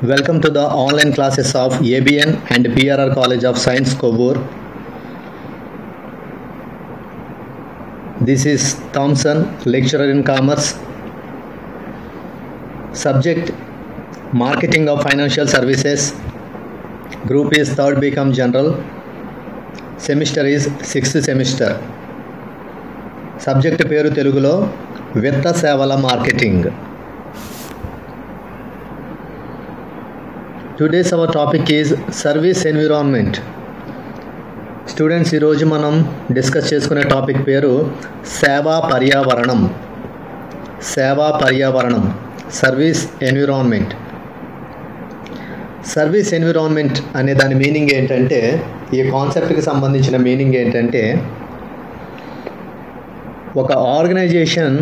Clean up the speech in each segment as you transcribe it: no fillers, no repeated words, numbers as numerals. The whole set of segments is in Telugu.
Welcome to the online classes of ABN and PRR College of Science, Kovur. This is Thompson, lecturer in commerce. Subject: Marketing of Financial Services. Group is 3rd BCom General. Semester is 6th semester. Subject పేరు తెలుగులో విత్త సేవల marketing. Today's our topic is service environment. Students, ఈరోజు మనం డిస్కస్ చేసుకునే టాపిక్ పేరు సేవా పర్యావరణం. సేవా పర్యావరణం, సర్వీస్ ఎన్విరాన్మెంట్. సర్వీస్ ఎన్విరాన్మెంట్ అనే దాని మీనింగ్ ఏంటంటే, ఈ కాన్సెప్ట్కి సంబంధించిన మీనింగ్ ఏంటంటే, ఒక ఆర్గనైజేషన్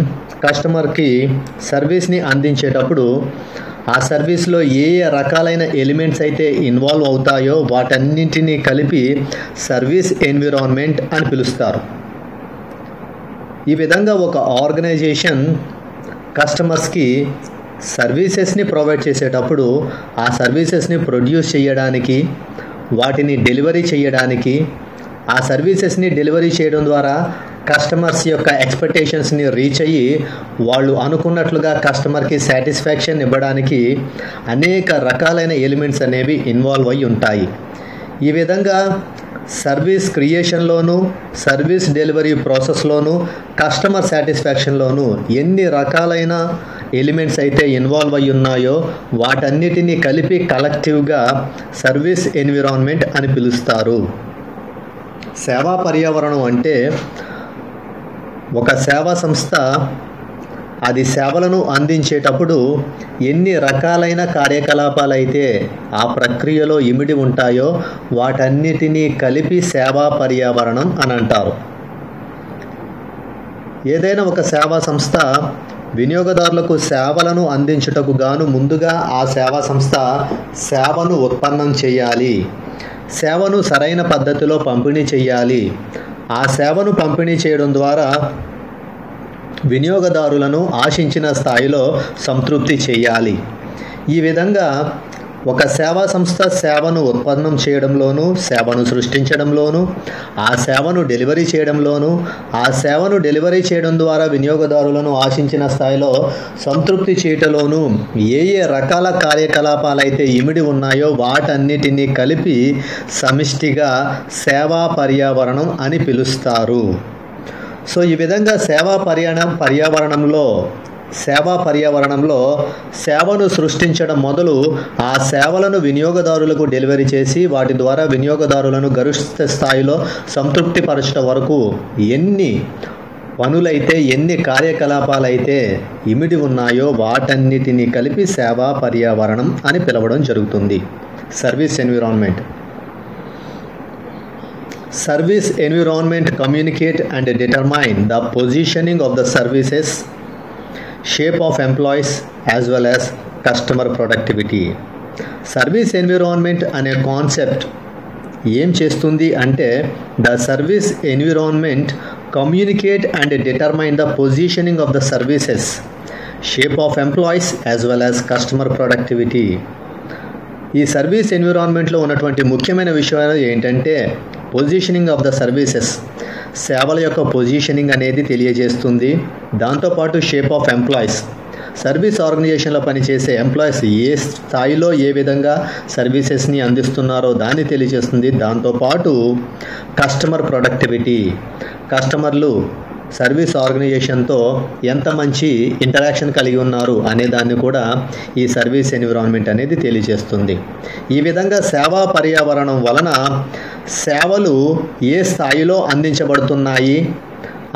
కస్టమర్కి సర్వీస్ని అందించేటప్పుడు ఆ సర్వీస్లో ఏ రకాలైన ఎలిమెంట్స్ అయితే ఇన్వాల్వ్ అవుతాయో వాటన్నింటినీ కలిపి సర్వీస్ ఎన్విరాన్మెంట్ అని పిలుస్తారు. ఈ విధంగా ఒక ఆర్గనైజేషన్ కస్టమర్స్కి సర్వీసెస్ని ప్రొవైడ్ చేసేటప్పుడు ఆ సర్వీసెస్ని ప్రొడ్యూస్ చేయడానికి, వాటిని డెలివరీ చేయడానికి, ఆ సర్వీసెస్ని డెలివరీ చేయడం ద్వారా కస్టమర్స్ యొక్క ఎక్స్పెక్టేషన్స్ని రీచ్ అయ్యి వాళ్ళు అనుకున్నట్లుగా కస్టమర్కి సాటిస్ఫాక్షన్ ఇవ్వడానికి అనేక రకాలైన ఎలిమెంట్స్ అనేవి ఇన్వాల్వ్ అయి ఉంటాయి. ఈ విధంగా సర్వీస్ క్రియేషన్లోనూ, సర్వీస్ డెలివరీ ప్రాసెస్లోనూ, కస్టమర్ సాటిస్ఫాక్షన్లోనూ ఎన్ని రకాలైన ఎలిమెంట్స్ అయితే ఇన్వాల్వ్ అయి ఉన్నాయో వాటన్నిటినీ కలిపి కలెక్టివ్గా సర్వీస్ ఎన్విరాన్మెంట్ అని పిలుస్తారు. సేవా పర్యావరణం అంటే ఒక సేవా సంస్థ అది సేవలను అందించేటప్పుడు ఎన్ని రకాలైన కార్యకలాపాలు అయితే ఆ ప్రక్రియలో ఇమిడి ఉంటాయో వాటన్నిటినీ కలిపి సేవా పర్యావరణం అని అంటారు. ఏదైనా ఒక సేవా సంస్థ వినియోగదారులకు సేవలను అందించుటకు గాను ముందుగా ఆ సేవా సంస్థ సేవను ఉత్పన్నం చేయాలి, సేవను సరైన పద్ధతిలో పంపిణీ చేయాలి, ఆ సేవను పంపిణీ చేయడం ద్వారా వినియోగదారులను ఆశించిన స్థాయిలో సంతృప్తి చేయాలి. ఈ విధంగా ఒక సేవా సంస్థ సేవను ఉత్పన్నం చేయడంలోనూ, సేవను సృష్టించడంలోనూ, ఆ సేవను డెలివరీ చేయడంలోనూ, ఆ సేవను డెలివరీ చేయడం ద్వారా వినియోగదారులను ఆశించిన స్థాయిలో సంతృప్తి చేయటంలోనూ ఏ ఏ రకాల కార్యకలాపాలైతే ఇమిడి ఉన్నాయో వాటన్నిటినీ కలిపి సమిష్టిగా సేవా పర్యావరణం అని పిలుస్తారు. సో ఈ విధంగా సేవా పర్యావరణంలో సేవను సృష్టించడం మొదలు ఆ సేవలను వినియోగదారులకు డెలివరీ చేసి వాటి ద్వారా వినియోగదారులను గరిష్ట స్థాయిలో సంతృప్తిపరచడం వరకు ఎన్ని పనులైతే, ఎన్ని కార్యకలాపాలైతే ఇమిడి ఉన్నాయో వాటన్నిటినీ కలిపి సేవా పర్యావరణం అని పిలవడం జరుగుతుంది. Service environment. Service environment communicate and determine the positioning of the services, shape of employees as well as customer productivity. Service environment అనే కాన్సెప్ట్ ఏం చేస్తుంది అంటే, the service environment communicate and determine the positioning of the services, shape of employees as well as customer productivity. ఈ సర్వీస్ ఎన్విరాన్మెంట్లో ఉన్నటువంటి ముఖ్యమైన విషయాలు ఏంటంటే, పొజిషనింగ్ ఆఫ్ ద సర్వీసెస్, సేవల యొక్క పొజిషనింగ్ అనేది తెలియజేస్తుంది. దాంతోపాటు షేప్ ఆఫ్ ఎంప్లాయీస్, సర్వీస్ ఆర్గనైజేషన్లో పనిచేసే ఎంప్లాయీస్ ఏ స్థాయిలో ఏ విధంగా సర్వీసెస్ని అందిస్తున్నారో దాన్ని తెలియజేస్తుంది. దాంతోపాటు కస్టమర్ ప్రొడక్టివిటీ, కస్టమర్లు సర్వీస్ ఆర్గనైజేషన్తో ఎంత మంచి ఇంటరాక్షన్ కలిగి ఉన్నారు అనే దాన్ని కూడా ఈ సర్వీస్ ఎన్విరాన్మెంట్ అనేది తెలియజేస్తుంది. ఈ విధంగా సేవా పర్యావరణం వలన సేవలు ఏ స్థాయిలో అందించబడుతున్నాయి,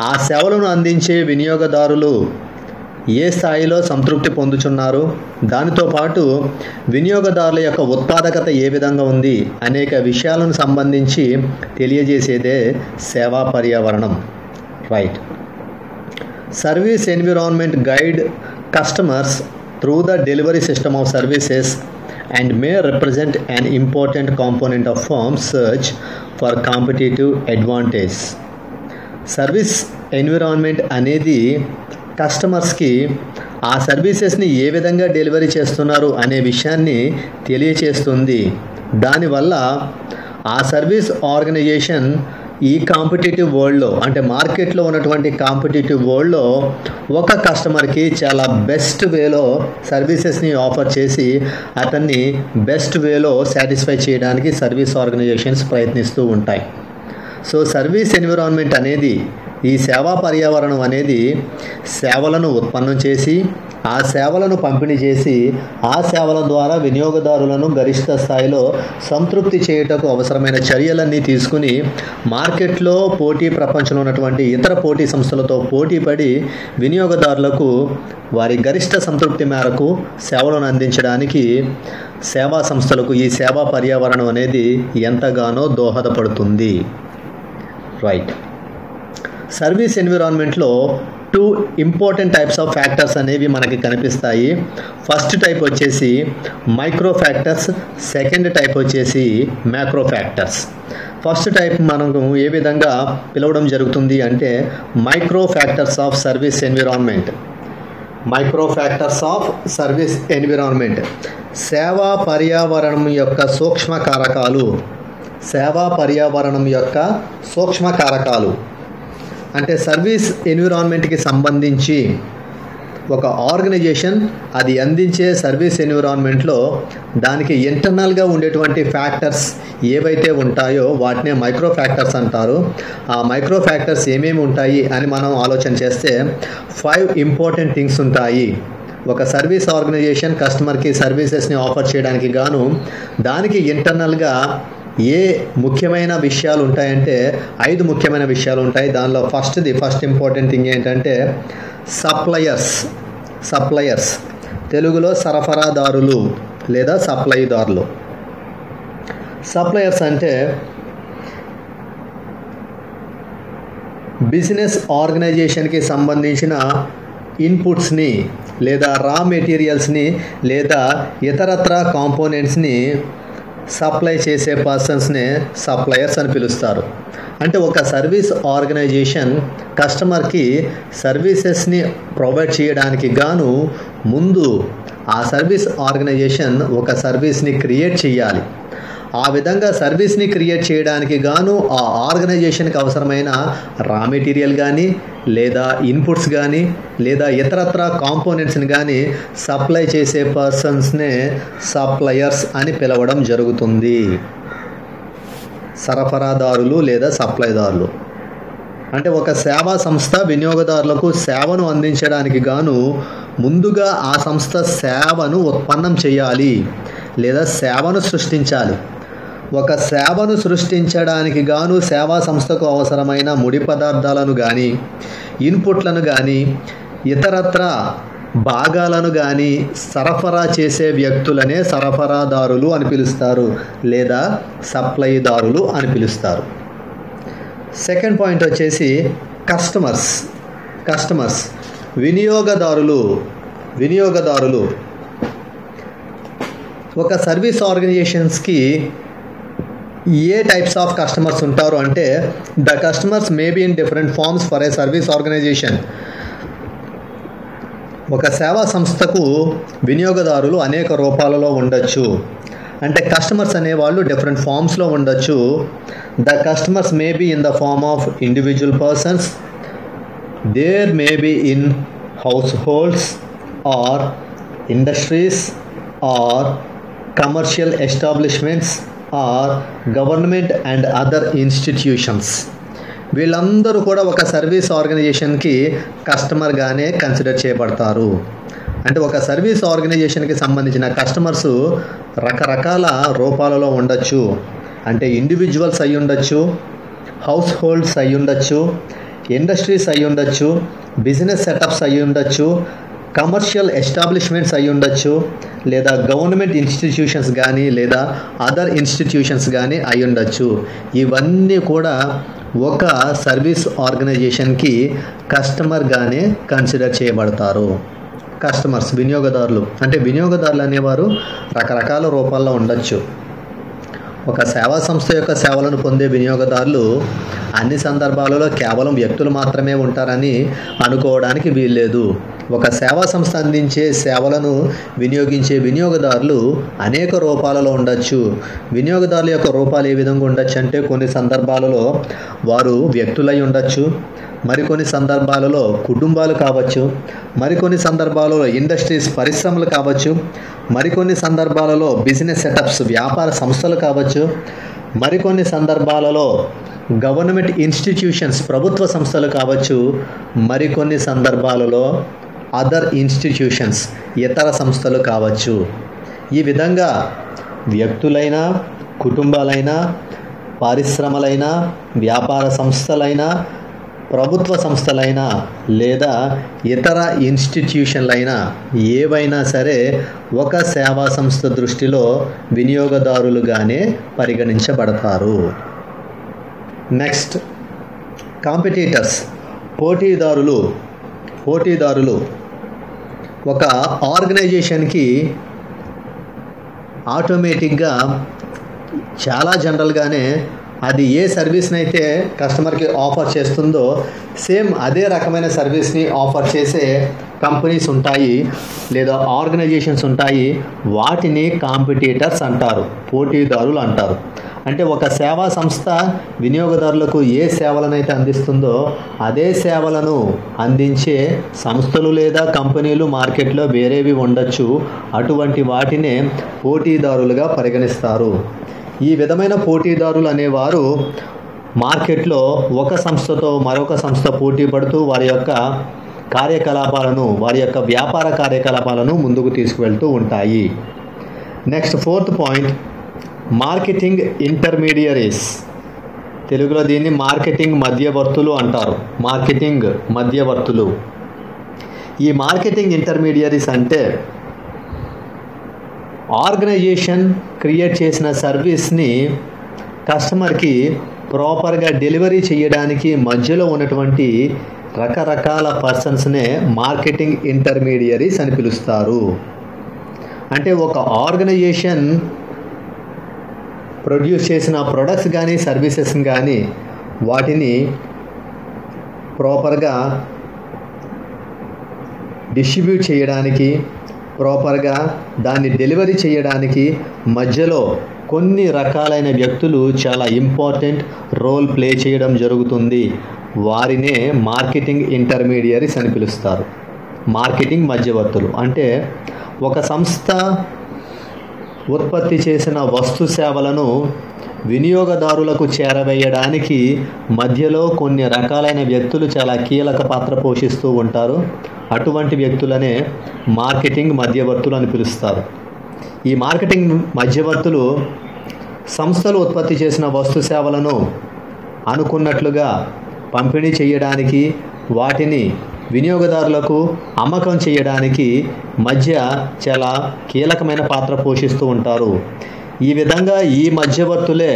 ఆ సేవలను అందించే వినియోగదారులు ఏ స్థాయిలో సంతృప్తి పొందుతున్నారు, దానితో పాటు వినియోగదారుల యొక్క ఉత్పాదకత ఏ విధంగా ఉంది అనేక విషయాలను సంబంధించి తెలియజేసేదే సేవా పర్యావరణం. Right. Service environment guide customers through the delivery system of services and may represent an important component of firm's search for competitive advantage. Service environment అనేది కస్టమర్స్కి ఆ సర్వీసెస్ని ఏ విధంగా డెలివరీ చేస్తున్నారు అనే విషయాన్ని తెలియచేస్తుంది. దానివల్ల ఆ సర్వీస్ ఆర్గనైజేషన్ ఈ కాంపిటేటివ్ వరల్డ్లో, అంటే మార్కెట్లో ఉన్నటువంటి కాంపిటేటివ్ వరల్డ్లో ఒక కస్టమర్కి చాలా బెస్ట్ వేలో సర్వీసెస్ని ఆఫర్ చేసి అతన్ని బెస్ట్ వేలో సాటిస్ఫై చేయడానికి సర్వీస్ ఆర్గనైజేషన్స్ ప్రయత్నిస్తూ ఉంటాయి. సో సర్వీస్ ఎన్విరాన్మెంట్ అనేది, ఈ సేవా పర్యావరణం అనేది సేవలను ఉత్పన్నం చేసి ఆ సేవలను పంపిణీ చేసి ఆ సేవల ద్వారా వినియోగదారులను గరిష్ట స్థాయిలో సంతృప్తి చేయుటకు అవసరమైన చర్యలన్నీ తీసుకుని మార్కెట్లో పోటీ ప్రపంచంలో ఉన్నటువంటి ఇతర పోటీ సంస్థలతో పోటీపడి వినియోగదారులకు వారి గరిష్ట సంతృప్తి మేరకు సేవలను అందించడానికి సేవా సంస్థలకు ఈ సేవా పర్యావరణం అనేది ఎంతగానో దోహదపడుతుంది. రైట్. సర్వీస్ ఎన్విరాన్మెంట్లో 2 ఇంపార్టెంట్ టైప్స్ ఆఫ్ ఫ్యాక్టర్స్ అనేవి మనకి కనిపిస్తాయి. ఫస్ట్ టైప్ వచ్చేసి మైక్రో ఫ్యాక్టర్స్, సెకండ్ టైప్ వచ్చేసి మ్యాక్రో ఫ్యాక్టర్స్. ఫస్ట్ టైప్ మనకు ఏ విధంగా పిలవడం జరుగుతుంది అంటే micro factors of service environment. Micro factors of service environment సేవా పర్యావరణం యొక్క సూక్ష్మ కారకాలు. సేవా పర్యావరణం యొక్క సూక్ష్మ కారకాలు అంటే సర్వీస్ ఎన్విరాన్మెంట్కి సంబంధించి ఒక ఆర్గనైజేషన్ అది అందించే సర్వీస్ ఎన్విరాన్మెంట్లో దానికి ఇంటర్నల్గా ఉండేటువంటి ఫ్యాక్టర్స్ ఏవైతే ఉంటాయో వాటినే మైక్రో ఫ్యాక్టర్స్ అంటారు. ఆ మైక్రో ఫ్యాక్టర్స్ ఏమేమి ఉంటాయి అని మనం ఆలోచన చేస్తే 5 ఇంపార్టెంట్ థింగ్స్ ఉంటాయి. ఒక సర్వీస్ ఆర్గనైజేషన్ కస్టమర్కి సర్వీసెస్ని ఆఫర్ చేయడానికి గాను దానికి ఇంటర్నల్గా ఏ ముఖ్యమైన విషయాలు ఉంటాయంటే 5 ముఖ్యమైన విషయాలు ఉంటాయి. దానిలో ఫస్ట్ ఇంపార్టెంట్ థింగ్ ఏంటంటే సప్లయర్స్, తెలుగులో సరఫరాదారులు లేదా సప్లైదారులు. సప్లయర్స్ అంటే బిజినెస్ ఆర్గనైజేషన్కి సంబంధించిన ఇన్పుట్స్ని లేదా రా మెటీరియల్స్ని లేదా ఇతరత్ర కాంపోనెంట్స్ని సప్లై చేసే పర్సన్స్నే సప్లయర్స్ అని పిలుస్తారు. అంటే ఒక సర్వీస్ ఆర్గనైజేషన్ కస్టమర్కి సర్వీసెస్ని ప్రొవైడ్ చేయడానికి గాను ముందు ఆ సర్వీస్ ఆర్గనైజేషన్ ఒక సర్వీస్ని క్రియేట్ చేయాలి. ఆ విధంగా సర్వీస్ని క్రియేట్ చేయడానికి గాను ఆ ఆర్గనైజేషన్కి అవసరమైన రా మెటీరియల్ కానీ లేదా ఇన్పుట్స్ కానీ లేదా ఇతరత్ర కాంపోనెంట్స్ని కానీ సప్లై చేసే పర్సన్స్నే సప్లయర్స్ అని పిలవడం జరుగుతుంది. సరఫరాదారులు లేదా సప్లైదారులు అంటే ఒక సేవా సంస్థ వినియోగదారులకు సేవను అందించడానికి గాను ముందుగా ఆ సంస్థ సేవను ఉత్పన్నం చేయాలి లేదా సేవను సృష్టించాలి. ఒక సేవను సృష్టించడానికి గాను సేవా సంస్థకు అవసరమైన ముడి పదార్థాలను కానీ ఇన్పుట్లను కానీ ఇతరత్ర భాగాలను కానీ సరఫరా చేసే వ్యక్తులనే సరఫరాదారులు అని పిలుస్తారు లేదా సప్లైదారులు అని పిలుస్తారు. సెకండ్ పాయింట్ వచ్చేసి కస్టమర్స్ వినియోగదారులు ఒక సర్వీస్ ఆర్గనైజేషన్స్కి ఏ టైప్స్ ఆఫ్ కస్టమర్స్ ఉంటారు అంటే the customers may be in different forms for a service organisation. ఒక సేవా సంస్థకు వినియోగదారులు అనేక రూపాలలో ఉండొచ్చు. అంటే కస్టమర్స్ అనేవాళ్ళు డిఫరెంట్ ఫార్మ్స్లో ఉండొచ్చు. The customers may be in the form of individual persons, there may be in households or industries or commercial establishments or government and other institutions. వీళ్ళందరూ కూడా ఒక సర్వీస్ ఆర్గనైజేషన్కి కస్టమర్గానే కన్సిడర్ చేయబడతారు. అంటే ఒక సర్వీస్ ఆర్గనైజేషన్కి సంబంధించిన కస్టమర్స్ రకరకాల రూపాలలో ఉండొచ్చు. అంటే ఇండివిజువల్స్ అయి ఉండొచ్చు, హౌస్ హోల్డ్స్ అయి ఉండొచ్చు, ఇండస్ట్రీస్ అయి ఉండొచ్చు, బిజినెస్ సెటప్స్ అయి ఉండొచ్చు, కమర్షియల్ ఎస్టాబ్లిష్మెంట్స్ అయి ఉండొచ్చు, లేదా గవర్నమెంట్ ఇన్స్టిట్యూషన్స్ కానీ లేదా అదర్ ఇన్స్టిట్యూషన్స్ కానీ అయి ఉండొచ్చు. ఇవన్నీ కూడా ఒక సర్వీస్ ఆర్గనైజేషన్కి కస్టమర్గానే కన్సిడర్ చేయబడతారు. కస్టమర్స్ వినియోగదారులు అంటే వినియోగదారులు అనేవారు రకరకాల రూపాల్లో ఉండొచ్చు. ఒక సేవా సంస్థ యొక్క సేవలను పొందే వినియోగదారులు అన్ని సందర్భాలలో కేవలం వ్యక్తులు మాత్రమే ఉంటారని అనుకోవడానికి వీల్లేదు. ఒక సేవా సంస్థ అందించే సేవలను వినియోగించే వినియోగదారులు అనేక రూపాలలో ఉండొచ్చు. వినియోగదారుల యొక్క రూపాలు ఏ విధంగా ఉండొచ్చు అంటే కొన్ని సందర్భాలలో వారు వ్యక్తులై ఉండొచ్చు, మరికొన్ని సందర్భాలలో కుటుంబాలు కావచ్చు, మరికొన్ని సందర్భాలలో ఇండస్ట్రీస్ పరిశ్రమలు కావచ్చు, మరికొన్ని సందర్భాలలో బిజినెస్ సెటప్స్ వ్యాపార సంస్థలు కావచ్చు, మరికొన్ని సందర్భాలలో గవర్నమెంట్ ఇన్స్టిట్యూషన్స్ ప్రభుత్వ సంస్థలు కావచ్చు, మరికొన్ని సందర్భాలలో అదర్ ఇన్స్టిట్యూషన్స్ ఇతర సంస్థలు కావచ్చు. ఈ విధంగా వ్యక్తులైనా, కుటుంబాలైనా, పరిశ్రమలైనా, వ్యాపార సంస్థలైనా, ప్రభుత్వ సంస్థలైనా లేదా ఇతర ఇన్స్టిట్యూషన్లైనా ఏవైనా సరే ఒక సేవా సంస్థ దృష్టిలో వినియోగదారులుగానే పరిగణించబడతారు. నెక్స్ట్, కాంపిటీటర్స్, పోటీదారులు ఒక ఆర్గనైజేషన్కి ఆటోమేటిక్గా చాలా జనరల్గానే అది ఏ సర్వీస్ని అయితే కస్టమర్కి ఆఫర్ చేస్తుందో సేమ్ అదే రకమైన సర్వీస్ని ఆఫర్ చేసే కంపెనీస్ ఉంటాయి లేదా ఆర్గనైజేషన్స్ ఉంటాయి. వాటిని కాంపిటీటర్స్ అంటారు, పోటీదారులు అంటారు. అంటే ఒక సేవా సంస్థ వినియోగదారులకు ఏ సేవలనైతే అందిస్తుందో అదే సేవలను అందించే సంస్థలు లేదా కంపెనీలు మార్కెట్లో వేరేవి ఉండొచ్చు. అటువంటి వాటినే పోటీదారులుగా పరిగణిస్తారు. ఈ విధమైన పోటీదారులు అనేవారు మార్కెట్లో ఒక సంస్థతో మరొక సంస్థ పోటీ పడుతూ వారి యొక్క వ్యాపార కార్యకలాపాలను ముందుకు తీసుకువెళ్తూ ఉంటాయి. Next, fourth point, marketing intermediaries. తెలుగులో దీన్ని మార్కెటింగ్ మధ్యవర్తులు అంటారు. మార్కెటింగ్ మధ్యవర్తులు. ఈ మార్కెటింగ్ ఇంటర్మీడియరీస్ అంటే ఆర్గనైజేషన్ క్రియేట్ చేసిన సర్వీస్ని కస్టమర్కి ప్రాపర్గా డెలివరీ చేయడానికి మధ్యలో ఉన్నటువంటి రకరకాల పర్సన్స్నే మార్కెటింగ్ ఇంటర్మీడియరీస్ అని పిలుస్తారు. అంటే ఒక ఆర్గనైజేషన్ ప్రొడ్యూస్ చేసిన ప్రొడక్ట్స్ కానీ సర్వీసెస్ కానీ వాటిని ప్రాపర్గా డిస్ట్రిబ్యూట్ చేయడానికి, ప్రాపర్గా దాన్ని డెలివరీ చేయడానికి మధ్యలో కొన్ని రకాలైన వ్యక్తులు చాలా ఇంపార్టెంట్ రోల్ ప్లే చేయడం జరుగుతుంది. వారినే మార్కెటింగ్ ఇంటర్మీడియరీస్ అని పిలుస్తారు. మార్కెటింగ్ మధ్యవర్తులు అంటే ఒక సంస్థ ఉత్పత్తి చేసిన వస్తు సేవలను వినియోగదారులకు చేరవేయడానికి మధ్యలో కొన్ని రకాలైన వ్యక్తులు చాలా కీలక పాత్ర పోషిస్తూ ఉంటారు. అటువంటి వ్యక్తులనే మార్కెటింగ్ మధ్యవర్తులు అని పిలుస్తారు. ఈ మార్కెటింగ్ మధ్యవర్తులు సంస్థలు ఉత్పత్తి చేసిన వస్తు సేవలను అనుకున్నట్లుగా పంపిణీ చేయడానికి, వాటిని వినియోగదారులకు అమ్మకం చేయడానికి మధ్య చాలా కీలకమైన పాత్ర పోషిస్తూ ఉంటారు. ఈ విధంగా ఈ మధ్యవర్తులే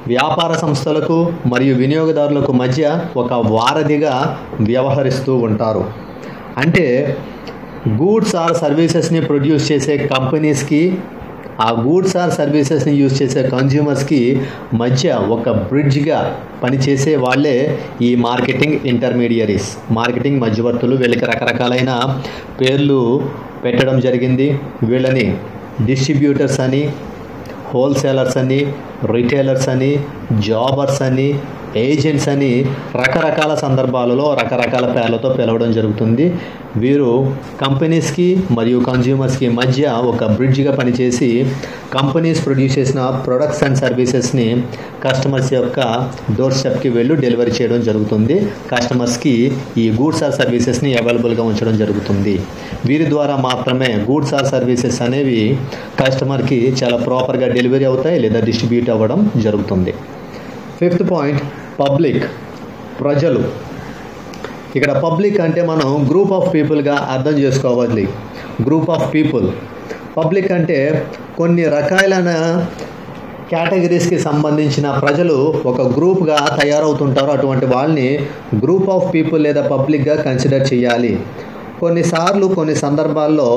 వ్యాపార సంస్థలకు మరియు వినియోగదారులకు మధ్య ఒక వారధిగా వ్యవహరిస్తూ ఉంటారు. అంటే గూడ్స్ ఆర్ సర్వీసెస్ని ప్రొడ్యూస్ చేసే కంపెనీస్కి, ఆ గూడ్స్ ఆర్ సర్వీసెస్ని యూజ్ చేసే కన్జ్యూమర్స్కి మధ్య ఒక బ్రిడ్జ్గా పనిచేసే వాళ్ళే ఈ మార్కెటింగ్ ఇంటర్మీడియరీస్, మార్కెటింగ్ మధ్యవర్తులు. వీళ్ళకి రకరకాలైన పేర్లు పెట్టడం జరిగింది. వీళ్ళని డిస్ట్రిబ్యూటర్స్ అని, హోల్సేలర్స్ అని, రిటైలర్స్ అని, జాబర్స్ అని, ఏజెంట్స్ అని రకరకాల సందర్భాలలో రకరకాల పేర్లతో పిలవడం జరుగుతుంది. వీరు కంపెనీస్కి మరియు కన్జ్యూమర్స్కి మధ్య ఒక బ్రిడ్జ్గా పనిచేసి కంపెనీస్ ప్రొడ్యూస్ చేసిన ప్రొడక్ట్స్ అండ్ సర్వీసెస్ని కస్టమర్స్ యొక్క డోర్ స్టెప్కి వెళ్ళి డెలివరీ చేయడం జరుగుతుంది. కస్టమర్స్కి ఈ గూడ్స్ ఆర్ సర్వీసెస్ని అవైలబుల్గా ఉంచడం జరుగుతుంది. వీరి ద్వారా మాత్రమే గూడ్స్ ఆర్ సర్వీసెస్ అనేవి కస్టమర్కి చాలా ప్రాపర్గా డెలివరీ అవుతాయి లేదా డిస్ట్రిబ్యూట్ అవ్వడం జరుగుతుంది. ఫిఫ్త్ పాయింట్, పబ్లిక్, ప్రజలు. ఇక్కడ పబ్లిక్ అంటే మనం గ్రూప్ ఆఫ్ పీపుల్గా అర్థం చేసుకోవాలి. Group of people. పబ్లిక్ అంటే కొన్ని రకాలైన కేటగిరీస్కి సంబంధించిన ప్రజలు ఒక గ్రూప్గా తయారవుతుంటారు. అటువంటి వాళ్ళని గ్రూప్ ఆఫ్ పీపుల్ లేదా పబ్లిక్గా కన్సిడర్ చేయాలి. కొన్నిసార్లు కొన్ని సందర్భాల్లో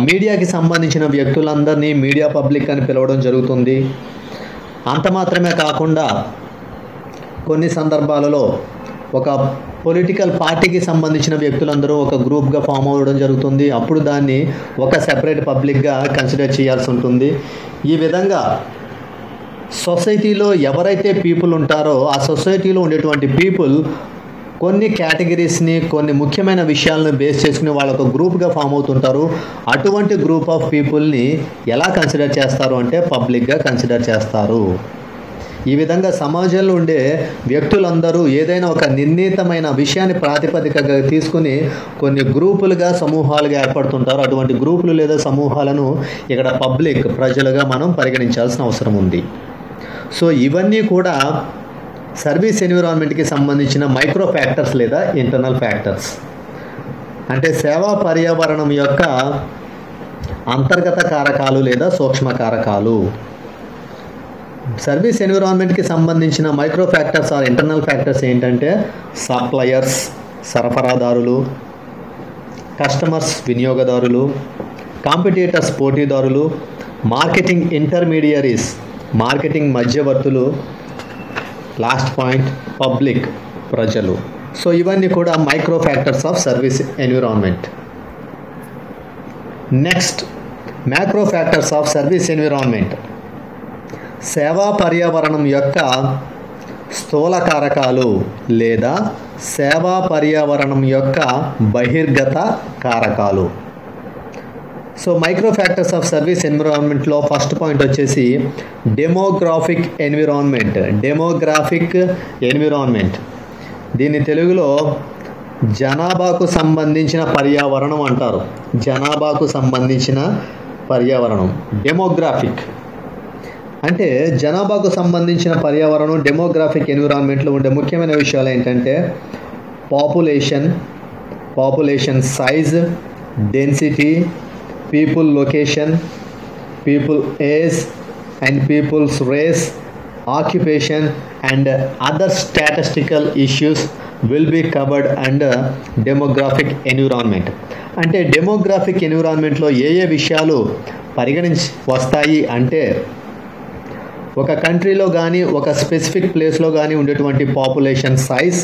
మీడియాకి సంబంధించిన వ్యక్తులందరినీ మీడియా పబ్లిక్ అని పిలవడం జరుగుతుంది. అంత మాత్రమే కాకుండా కొన్ని సందర్భాలలో ఒక పొలిటికల్ పార్టీకి సంబంధించిన వ్యక్తులందరూ ఒక గ్రూప్గా ఫామ్ అవ్వడం జరుగుతుంది. అప్పుడు దాన్ని ఒక సెపరేట్ పబ్లిక్గా కన్సిడర్ చేయాల్సి ఉంటుంది. ఈ విధంగా సొసైటీలో ఎవరైతే పీపుల్ ఉంటారో ఆ సొసైటీలో ఉండేటువంటి పీపుల్ కొన్ని కేటగిరీస్ని, కొన్ని ముఖ్యమైన విషయాలను బేస్ చేసుకుని వాళ్ళు ఒక గ్రూప్గా ఫామ్ అవుతుంటారు. అటువంటి గ్రూప్ ఆఫ్ పీపుల్ని ఎలా కన్సిడర్ చేస్తారు అంటే పబ్లిక్గా కన్సిడర్ చేస్తారు. ఈ విధంగా సమాజంలో ఉండే వ్యక్తులందరూ ఏదైనా ఒక నిర్ణీతమైన విషయాన్ని ప్రాతిపదికగా తీసుకుని కొన్ని గ్రూపులుగా, సమూహాలుగా ఏర్పడుతుంటారు. అటువంటి గ్రూపులు లేదా సమూహాలను ఇక్కడ పబ్లిక్, ప్రజలుగా మనం పరిగణించాల్సిన అవసరం ఉంది. సో ఇవన్నీ కూడా సర్వీస్ ఎన్విరాన్మెంట్కి సంబంధించిన మైక్రో ఫ్యాక్టర్స్ లేదా ఇంటర్నల్ ఫ్యాక్టర్స్. అంటే సేవా పర్యావరణం యొక్క అంతర్గత కారకాలు లేదా సూక్ష్మ కారకాలు. సర్వీస్ ఎన్విరాన్మెంట్కి సంబంధించిన micro factors or internal factors ఏంటంటే సప్లయర్స్, సరఫరాదారులు, కస్టమర్స్, వినియోగదారులు, కాంపిటీటర్స్, పోటీదారులు, మార్కెటింగ్ ఇంటర్మీడియరీస్, మార్కెటింగ్ మధ్యవర్తులు, లాస్ట్ పాయింట్ పబ్లిక్, ప్రజలు. సో ఇవన్నీ కూడా micro factors of service environment. Next, macro factors of service environment. సేవా పర్యావరణం యొక్క స్థూల కారకాలు లేదా సేవా పర్యావరణం యొక్క బహిర్గత కారకాలు. So micro factors of service ఎన్విరాన్మెంట్లో ఫస్ట్ పాయింట్ వచ్చేసి డెమోగ్రాఫిక్ ఎన్విరాన్మెంట్. డెమోగ్రాఫిక్ ఎన్విరాన్మెంట్, దీన్ని తెలుగులో జనాభాకు సంబంధించిన పర్యావరణం అంటారు. జనాభాకు సంబంధించిన పర్యావరణం డెమోగ్రాఫిక్ అంటే జనాభాకు సంబంధించిన పర్యావరణం. డెమోగ్రాఫిక్ ఎన్విరాన్మెంట్లో ఉండే ముఖ్యమైన విషయాలు ఏంటంటే population size, density, people location, people age and people's race, occupation and other statistical issues will be covered under demographic environment. అంటే డెమోగ్రాఫిక్ ఎన్విరాన్మెంట్లో ఏ విషయాలు పరిగణించి వస్తాయి అంటే ఒక కంట్రీలో కానీ ఒక స్పెసిఫిక్ ప్లేస్లో కానీ ఉండేటువంటి population size,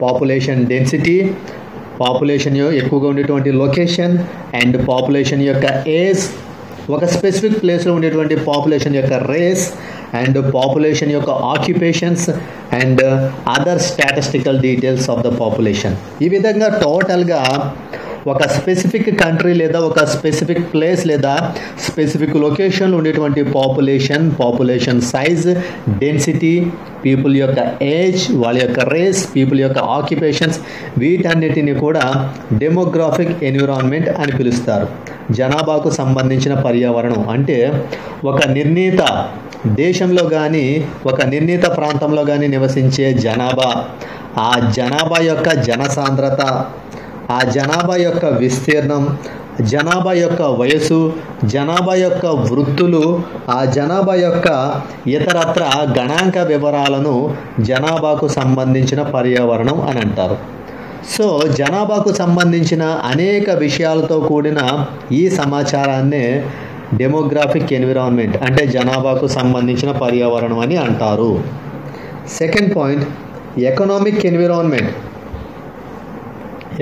population density, population ఎక్కువగా ఉండేటువంటి లొకేషన్ అండ్ పాపులేషన్ యొక్క ఏజ్, ఒక స్పెసిఫిక్ ప్లేస్లో ఉండేటువంటి పాపులేషన్ యొక్క రేస్ అండ్ పాపులేషన్ యొక్క occupations and other statistical details of the population. ఈ విధంగా టోటల్గా ఒక స్పెసిఫిక్ కంట్రీ లేదా ఒక స్పెసిఫిక్ ప్లేస్ లేదా స్పెసిఫిక్ లొకేషన్లో ఉండేటువంటి పాపులేషన్ సైజ్, డెన్సిటీ, పీపుల్ యొక్క ఏజ్, వాళ్ళ యొక్క రేస్, పీపుల్ యొక్క ఆక్యుపేషన్స్, వీటన్నిటిని కూడా డెమోగ్రాఫిక్ ఎన్విరాన్మెంట్ అని పిలుస్తారు. జనాభాకు సంబంధించిన పర్యావరణం అంటే ఒక నిర్ణీత దేశంలో కానీ ఒక నిర్ణీత ప్రాంతంలో కానీ నివసించే జనాభా, ఆ జనాభా యొక్క జనసాంద్రత, ఆ జనాభా యొక్క విస్తీర్ణం, జనాభా యొక్క వయసు, జనాభా యొక్క వృత్తులు, ఆ జనాభా యొక్క ఇతరత్ర గణాంక వివరాలను జనాభాకు సంబంధించిన పర్యావరణం అని అంటారు. సో జనాభాకు సంబంధించిన అనేక విషయాలతో కూడిన ఈ సమాచారాన్నే డెమోగ్రాఫిక్ ఎన్విరాన్మెంట్ అంటే జనాభాకు సంబంధించిన పర్యావరణం అని అంటారు. Second point economic environment.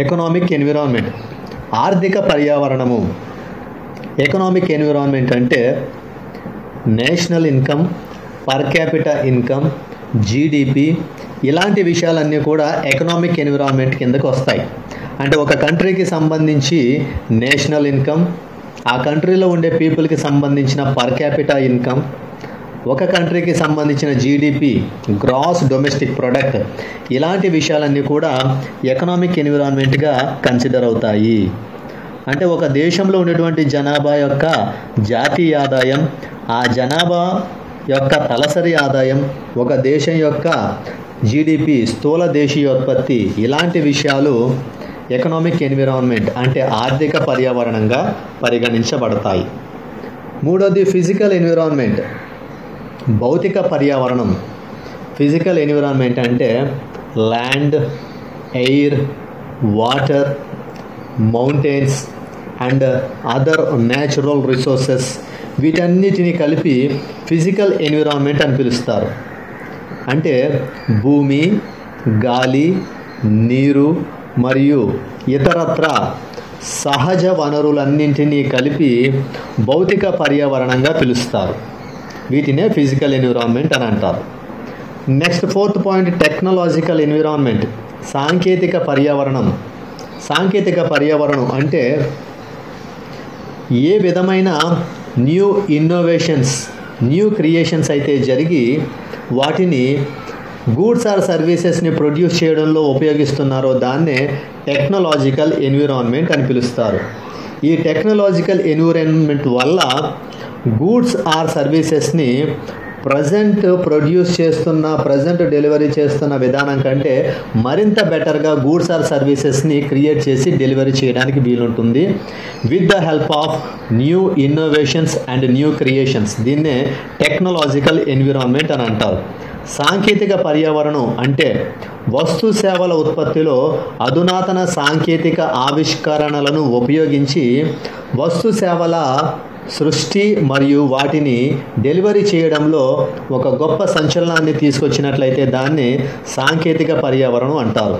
Economic environment ఆర్థిక పర్యావరణము. ఎకనామిక్ ఎన్విరాన్మెంట్ అంటే national income, per capita income, GDP, ఇలాంటి విషయాలన్నీ కూడా ఎకనామిక్ ఎన్విరాన్మెంట్ కిందకు వస్తాయి. అంటే ఒక కంట్రీకి సంబంధించి నేషనల్ ఇన్కమ్, ఆ కంట్రీలో ఉండే పీపుల్కి సంబంధించిన పర్ క్యాపిటా ఇన్కమ్, ఒక కంట్రీకి సంబంధించిన జీడిపి, గ్రాస్ డొమెస్టిక్ ప్రొడక్ట్, ఇలాంటి విషయాలన్నీ కూడా ఎకనామిక్ ఎన్విరాన్మెంట్గా కన్సిడర్ అవుతాయి. అంటే ఒక దేశంలో ఉన్నటువంటి జనాభా యొక్క జాతీయ ఆదాయం, ఆ జనాభా యొక్క తలసరి ఆదాయం, ఒక దేశం యొక్క జీడిపి, స్థూల దేశీయోత్పత్తి, ఇలాంటి విషయాలు ఎకనామిక్ ఎన్విరాన్మెంట్ అంటే ఆర్థిక పర్యావరణంగా పరిగణించబడతాయి. మూడోది ఫిజికల్ ఎన్విరాన్మెంట్, భౌతిక పర్యావరణం. ఫిజికల్ ఎన్విరాన్మెంట్ అంటే land, air, water, mountains and other natural resources, వీటన్నిటిని కలిపి ఫిజికల్ ఎన్విరాన్మెంట్ అని పిలుస్తారు. అంటే భూమి, గాలి, నీరు మరియు ఇతరత్ర సహజ వనరులన్నింటినీ కలిపి భౌతిక పర్యావరణంగా పిలుస్తారు. వీటినే ఫిజికల్ ఎన్విరాన్మెంట్ అని అంటారు. Next 4th point technological environment, సాంకేతిక పర్యావరణం. సాంకేతిక పర్యావరణం అంటే ఏ విధమైన న్యూ ఇన్నోవేషన్స్, న్యూ క్రియేషన్స్ అయితే జరిగి వాటిని గూడ్స్ ఆర్ సర్వీసెస్ని ప్రొడ్యూస్ చేయడంలో ఉపయోగిస్తున్నారో దాన్నే టెక్నాలజికల్ ఎన్విరాన్మెంట్ అని పిలుస్తారు. ఈ టెక్నాలజికల్ ఎన్విరాన్మెంట్ వల్ల గూడ్స్ ఆర్ సర్వీసెస్ని ప్రజెంట్ ప్రొడ్యూస్ చేస్తున్న, ప్రజెంట్ డెలివరీ చేస్తున్న విధానం కంటే మరింత బెటర్గా గూడ్స్ ఆర్ సర్వీసెస్ని క్రియేట్ చేసి డెలివరీ చేయడానికి వీలుంటుంది with the help of new innovations and new creations. దీన్నే టెక్నాలజికల్ ఎన్విరాన్మెంట్ అని అంటారు. సాంకేతిక పర్యావరణం అంటే వస్తు సేవల ఉత్పత్తిలో అధునాతన సాంకేతిక ఆవిష్కరణలను ఉపయోగించి వస్తు సేవల సృష్టి మరియు వాటిని డెలివరీ చేయడంలో ఒక గొప్ప సంచలనాన్ని తీసుకొచ్చినట్లయితే దాన్ని సాంకేతిక పర్యావరణం అంటారు.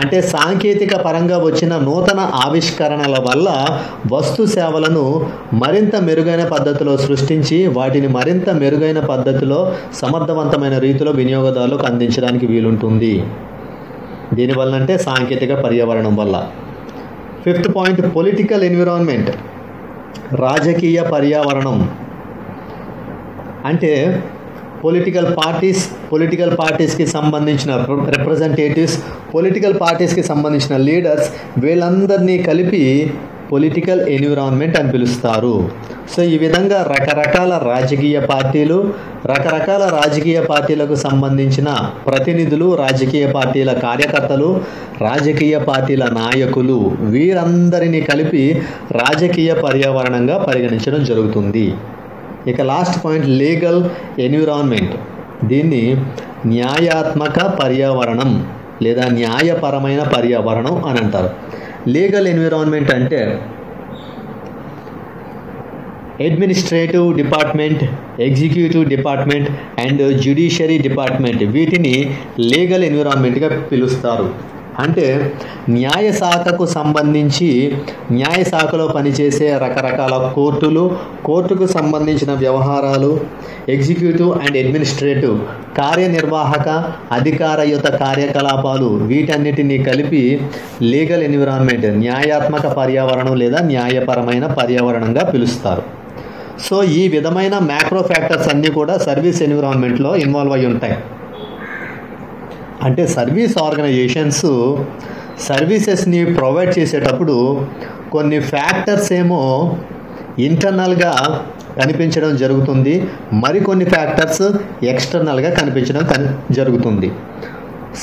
అంటే సాంకేతిక పరంగా వచ్చిన నూతన ఆవిష్కరణల వల్ల వస్తు సేవలను మరింత మెరుగైన పద్ధతిలో సృష్టించి వాటిని మరింత మెరుగైన పద్ధతిలో సమర్థవంతమైన రీతిలో వినియోగదారులకు అందించడానికి వీలుంటుంది. దీనివల్ల అంటే సాంకేతిక పర్యావరణం వల్ల. 5th పాయింట్ పొలిటికల్ ఎన్విరాన్మెంట్, రాజకీయ పర్యావరణం. అంటే పొలిటికల్ పార్టీస్కి సంబంధించిన రిప్రజెంటేటివ్స్, పొలిటికల్ పార్టీస్కి సంబంధించిన లీడర్స్, వీళ్ళందరినీ కలిపి పొలిటికల్ ఎన్విరాన్మెంట్ అని పిలుస్తారు. సో ఈ విధంగా రకరకాల రాజకీయ పార్టీలకు సంబంధించిన ప్రతినిధులు, రాజకీయ పార్టీల కార్యకర్తలు, రాజకీయ పార్టీల నాయకులు, వీరందరినీ కలిపి రాజకీయ పర్యావరణంగా పరిగణించడం జరుగుతుంది. ఇక లాస్ట్ పాయింట్ లీగల్ ఎన్విరాన్మెంట్. దీన్ని న్యాయాత్మక పర్యావరణం లేదా న్యాయపరమైన పర్యావరణం అని అంటారు. లీగల్ ఎన్విరాన్మెంట్ అంటే administrative department, executive department and judiciary department, వీటిని లీగల్ ఎన్విరాన్మెంట్గా పిలుస్తారు. అంటే న్యాయ శాఖకు సంబంధించి న్యాయ శాఖలో పనిచేసే రకరకాల కోర్టుకు సంబంధించిన వ్యవహారాలు, ఎగ్జిక్యూటివ్ అండ్ అడ్మినిస్ట్రేటివ్ కార్యనిర్వాహక అధికారయుత కార్యకలాపాలు, వీటన్నిటినీ కలిపి లీగల్ ఎన్విరాన్మెంట్, న్యాయాత్మక పర్యావరణం లేదా న్యాయపరమైన పర్యావరణంగా పిలుస్తారు. సో ఈ విధమైన మ్యాక్రో ఫ్యాక్టర్స్ అన్నీ కూడా సర్వీస్ ఎన్విరాన్మెంట్లో ఇన్వాల్వ్ అయి ఉంటాయి. అంటే సర్వీస్ ఆర్గనైజేషన్స్ సర్వీసెస్ని ప్రొవైడ్ చేసేటప్పుడు కొన్ని ఫ్యాక్టర్స్ ఏమో ఇంటర్నల్గా కనిపించడం జరుగుతుంది, మరికొన్ని ఫ్యాక్టర్స్ ఎక్స్టర్నల్గా కనిపించడం జరుగుతుంది.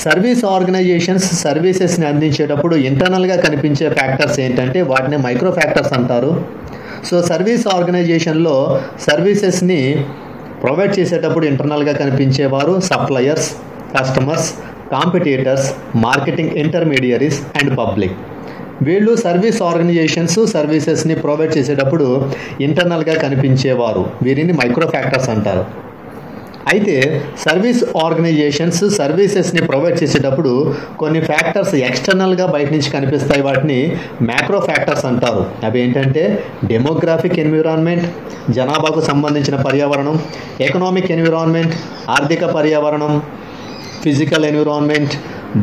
సర్వీస్ ఆర్గనైజేషన్స్ సర్వీసెస్ని అందించేటప్పుడు ఇంటర్నల్గా కనిపించే ఫ్యాక్టర్స్ ఏంటంటే వాటిని మైక్రో ఫ్యాక్టర్స్ అంటారు. సో సర్వీస్ ఆర్గనైజేషన్లో సర్వీసెస్ని ప్రొవైడ్ చేసేటప్పుడు ఇంటర్నల్గా కనిపించేవారు suppliers, customers, competitors, marketing intermediaries and public. వీళ్ళు సర్వీస్ ఆర్గనైజేషన్స్ సర్వీసెస్ని ప్రొవైడ్ చేసేటప్పుడు ఇంటర్నల్గా కనిపించేవారు, వీరిని మైక్రో ఫ్యాక్టర్స్ అంటారు. అయితే సర్వీస్ ఆర్గనైజేషన్స్ సర్వీసెస్ని ప్రొవైడ్ చేసేటప్పుడు కొన్ని ఫ్యాక్టర్స్ ఎక్స్టర్నల్గా బయట నుంచి కనిపిస్తాయి, వాటిని మ్యాక్రో ఫ్యాక్టర్స్ అంటారు. అవి ఏంటంటే డెమోగ్రాఫిక్ ఎన్విరాన్మెంట్, జనాభాకు సంబంధించిన పర్యావరణం, ఎకనామిక్ ఎన్విరాన్మెంట్, ఆర్థిక పర్యావరణం, ఫిజికల్ ఎన్విరాన్మెంట్,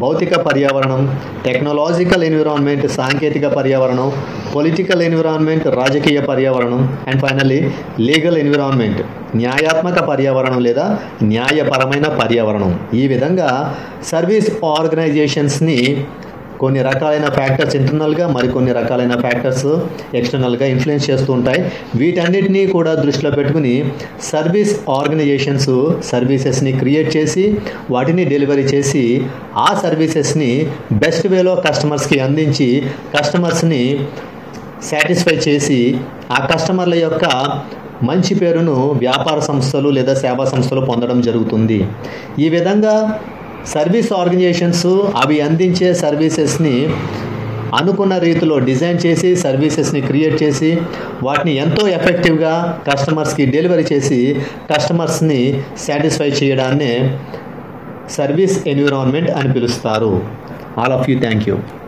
భౌతిక పర్యావరణం, టెక్నాలజికల్ ఎన్విరాన్మెంట్, సాంకేతిక పర్యావరణం, పొలిటికల్ ఎన్విరాన్మెంట్, రాజకీయ పర్యావరణం, అండ్ ఫైనల్లీ లీగల్ ఎన్విరాన్మెంట్, న్యాయాత్మక పర్యావరణం లేదా న్యాయపరమైన పర్యావరణం. ఈ విధంగా సర్వీస్ ఆర్గనైజేషన్స్ని కొన్ని రకాలైన ఫ్యాక్టర్స్ ఇంటర్నల్గా, మరికొన్ని రకాలైన ఫ్యాక్టర్స్ ఎక్స్టర్నల్గా ఇన్ఫ్లుయెన్స్ చేస్తూ ఉంటాయి. వీటన్నిటినీ కూడా దృష్టిలో పెట్టుకుని సర్వీస్ ఆర్గనైజేషన్స్ సర్వీసెస్ని క్రియేట్ చేసి వాటిని డెలివరీ చేసి ఆ సర్వీసెస్ని బెస్ట్ వేలో కస్టమర్స్కి అందించి కస్టమర్స్ని సాటిస్ఫై చేసి ఆ కస్టమర్ల యొక్క మంచి పేరును వ్యాపార సంస్థలు లేదా సేవా సంస్థలు పొందడం జరుగుతుంది. ఈ విధంగా సర్వీస్ ఆర్గనైజేషన్స్ అవి అందించే సర్వీసెస్ని అనుకున్న రీతిలో డిజైన్ చేసి సర్వీసెస్ని క్రియేట్ చేసి వాటిని ఎంతో ఎఫెక్టివ్గా కస్టమర్స్కి డెలివరీ చేసి కస్టమర్స్ని సాటిస్ఫై చేయడాన్నే సర్వీస్ ఎన్విరాన్మెంట్ అని పిలుస్తారు. All of you, thank you.